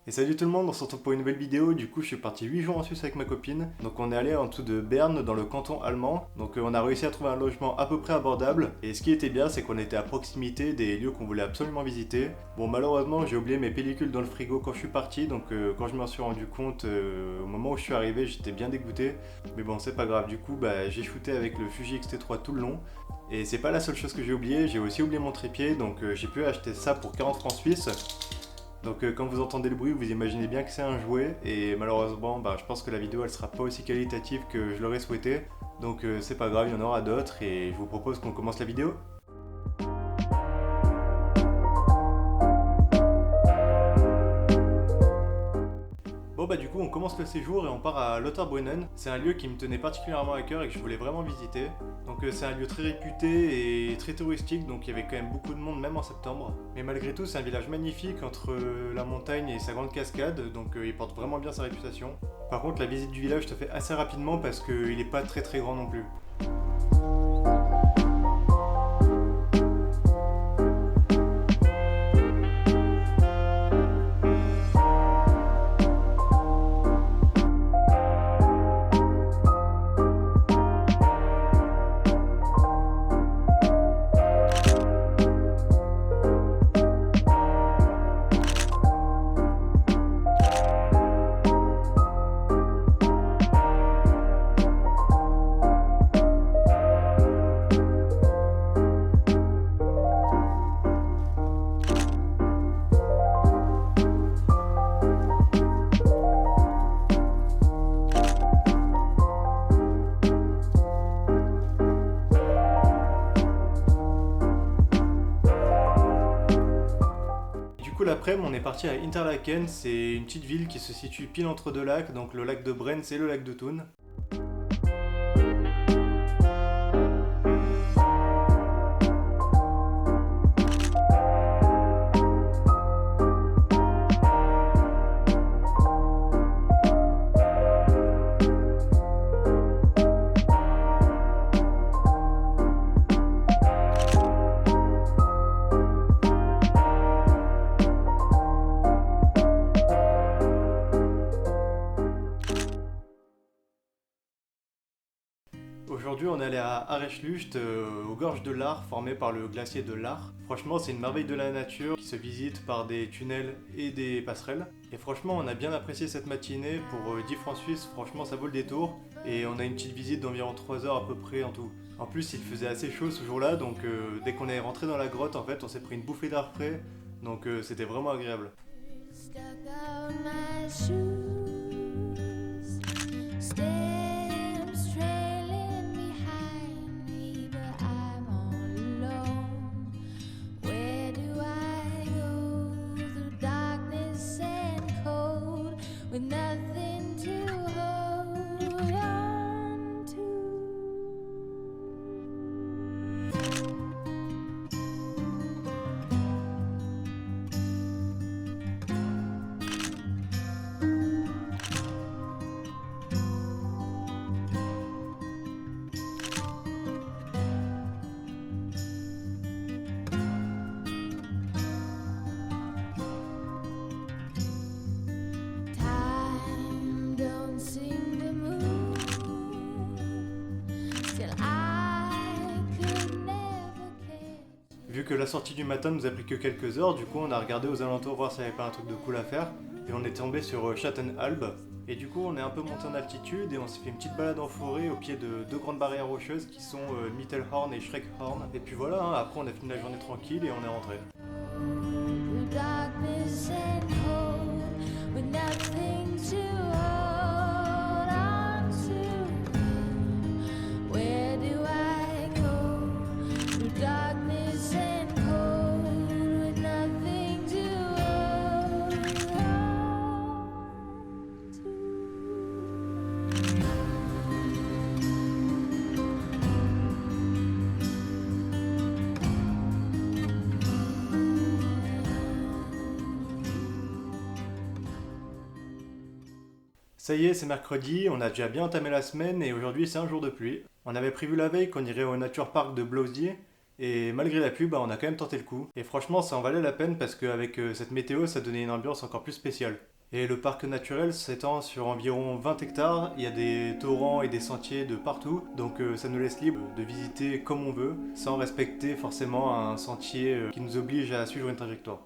Et salut tout le monde, on se retrouve pour une nouvelle vidéo. Du coup, je suis parti 8 jours en Suisse avec ma copine. Donc, on est allé en dessous de Berne, dans le canton allemand. Donc, on a réussi à trouver un logement à peu près abordable. Et ce qui était bien, c'est qu'on était à proximité des lieux qu'on voulait absolument visiter. Bon, malheureusement, j'ai oublié mes pellicules dans le frigo quand je suis parti. Donc, quand je m'en suis rendu compte, au moment où je suis arrivé, j'étais bien dégoûté. Mais bon, c'est pas grave. Du coup, j'ai shooté avec le Fuji X-T3 tout le long. Et c'est pas la seule chose que j'ai oublié. J'ai aussi oublié mon trépied. Donc, j'ai pu acheter ça pour 40 francs suisses. Donc quand vous entendez le bruit, vous imaginez bien que c'est un jouet et malheureusement je pense que la vidéo elle sera pas aussi qualitative que je l'aurais souhaité. Donc c'est pas grave, il y en aura d'autres et je vous propose qu'on commence la vidéo. Bon du coup on commence le séjour et on part à Lauterbrunnen. C'est un lieu qui me tenait particulièrement à cœur et que je voulais vraiment visiter. Donc c'est un lieu très réputé et très touristique, donc il y avait quand même beaucoup de monde même en septembre. Mais malgré tout c'est un village magnifique entre la montagne et sa grande cascade, donc il porte vraiment bien sa réputation. Par contre la visite du village se fait assez rapidement parce qu'il n'est pas très très grand non plus. L'après-midi, on est parti à Interlaken, c'est une petite ville qui se situe pile entre deux lacs, donc le lac de Brenn et le lac de Thun. Aujourd'hui, on est allé à Areschlucht, aux gorges de l'Ar, formées par le glacier de l'Ar. Franchement, c'est une merveille de la nature qui se visite par des tunnels et des passerelles. Et franchement, on a bien apprécié cette matinée. Pour 10 francs suisses, franchement, ça vaut le détour. Et on a une petite visite d'environ 3 heures à peu près en tout. En plus, il faisait assez chaud ce jour-là, donc dès qu'on est rentré dans la grotte, en fait, on s'est pris une bouffée d'air frais. Donc c'était vraiment agréable. Vu que la sortie du matin nous a pris que quelques heures, du coup on a regardé aux alentours voir s'il n'y avait pas un truc de cool à faire. Et on est tombé sur Schattenalb. Et du coup on est un peu monté en altitude et on s'est fait une petite balade en forêt au pied de deux grandes barrières rocheuses qui sont Mittelhorn et Schreckhorn. Et puis voilà, après on a fini la journée tranquille et on est rentré. Ça y est, c'est mercredi, on a déjà bien entamé la semaine et aujourd'hui c'est un jour de pluie. On avait prévu la veille qu'on irait au Nature Park de Blausier et malgré la pluie, on a quand même tenté le coup. Et franchement, ça en valait la peine parce qu'avec cette météo, ça donnait une ambiance encore plus spéciale. Et le parc naturel s'étend sur environ 20 hectares, il y a des torrents et des sentiers de partout, donc ça nous laisse libre de visiter comme on veut, sans respecter forcément un sentier qui nous oblige à suivre une trajectoire.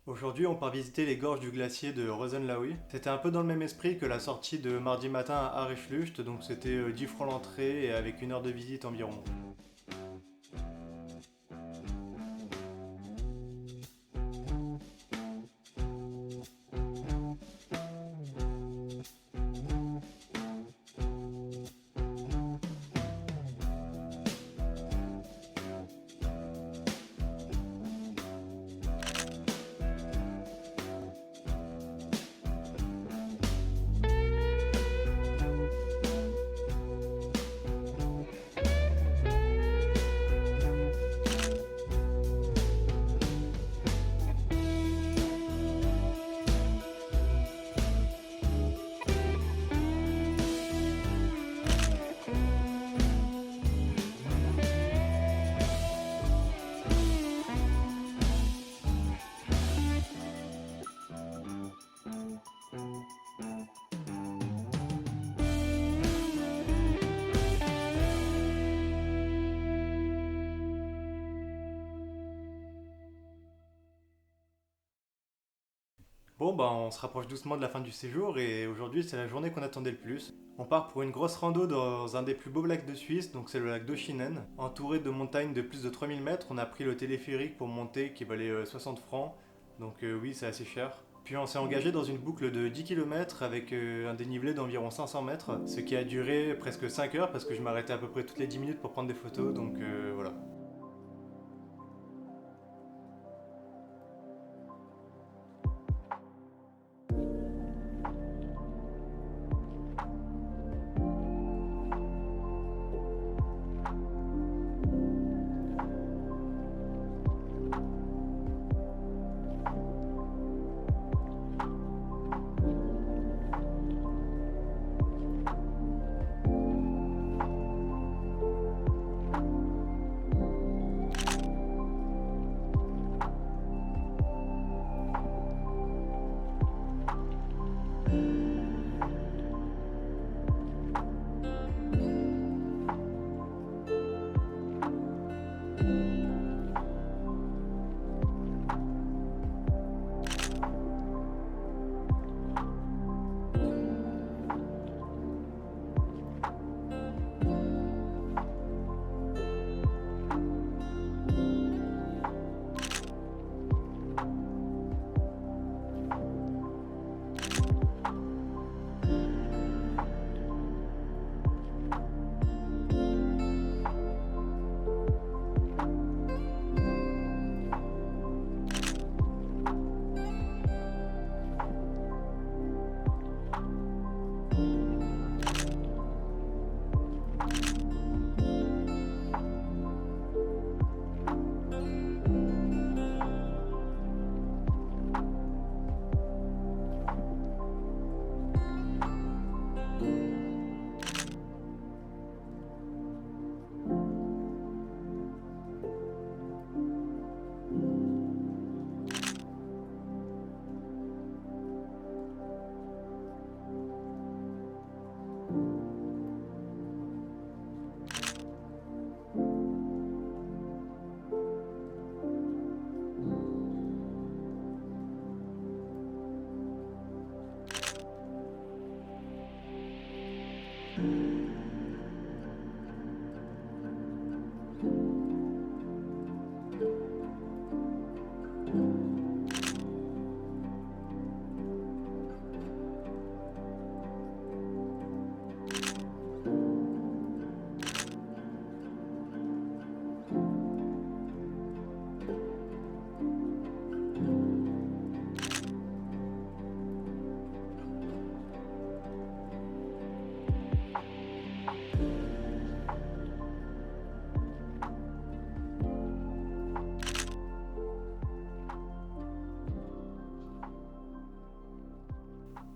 Aujourd'hui, on part visiter les gorges du glacier de Rosenlaui. C'était un peu dans le même esprit que la sortie de mardi matin à Areschlucht, donc c'était 10 francs l'entrée et avec 1 heure de visite environ. Bon, bah on se rapproche doucement de la fin du séjour et aujourd'hui c'est la journée qu'on attendait le plus. On part pour une grosse rando dans un des plus beaux lacs de Suisse, donc c'est le lac d'Oschinen. Entouré de montagnes de plus de 3000 mètres, on a pris le téléphérique pour monter qui valait 60 francs, donc oui c'est assez cher. Puis on s'est engagé dans une boucle de 10 km avec un dénivelé d'environ 500 mètres, ce qui a duré presque 5 heures parce que je m'arrêtais à peu près toutes les 10 minutes pour prendre des photos, donc voilà.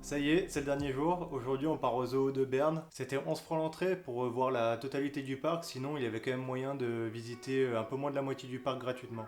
Ça y est, c'est le dernier jour. Aujourd'hui, on part au zoo de Berne. C'était 11 francs l'entrée pour voir la totalité du parc. Sinon, il y avait quand même moyen de visiter un peu moins de la moitié du parc gratuitement.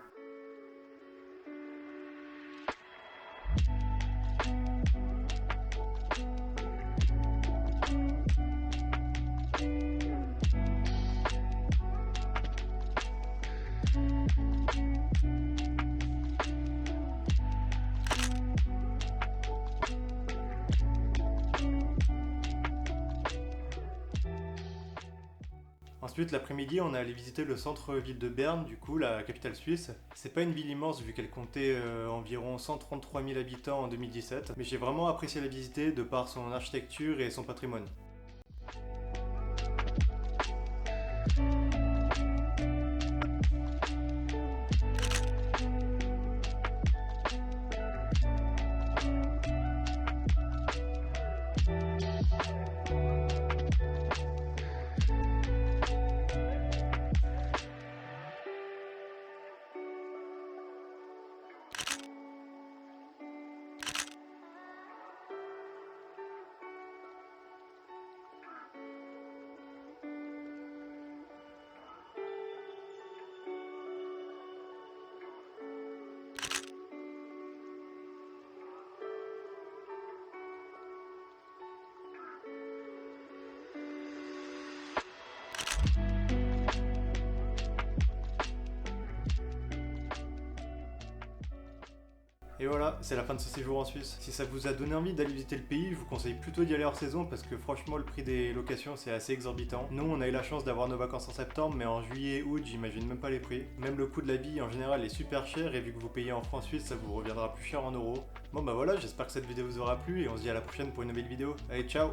Ensuite, l'après-midi, on est allé visiter le centre-ville de Berne, du coup, la capitale suisse. C'est pas une ville immense vu qu'elle comptait environ 133 000 habitants en 2017, mais j'ai vraiment apprécié la visiter de par son architecture et son patrimoine. Et voilà, c'est la fin de ce séjour en Suisse. Si ça vous a donné envie d'aller visiter le pays, je vous conseille plutôt d'y aller hors saison parce que franchement le prix des locations c'est assez exorbitant. Nous on a eu la chance d'avoir nos vacances en septembre mais en juillet et août j'imagine même pas les prix. Même le coût de la bille en général est super cher et vu que vous payez en francs suisses ça vous reviendra plus cher en euros. Bon bah voilà, j'espère que cette vidéo vous aura plu et on se dit à la prochaine pour une nouvelle vidéo. Allez ciao!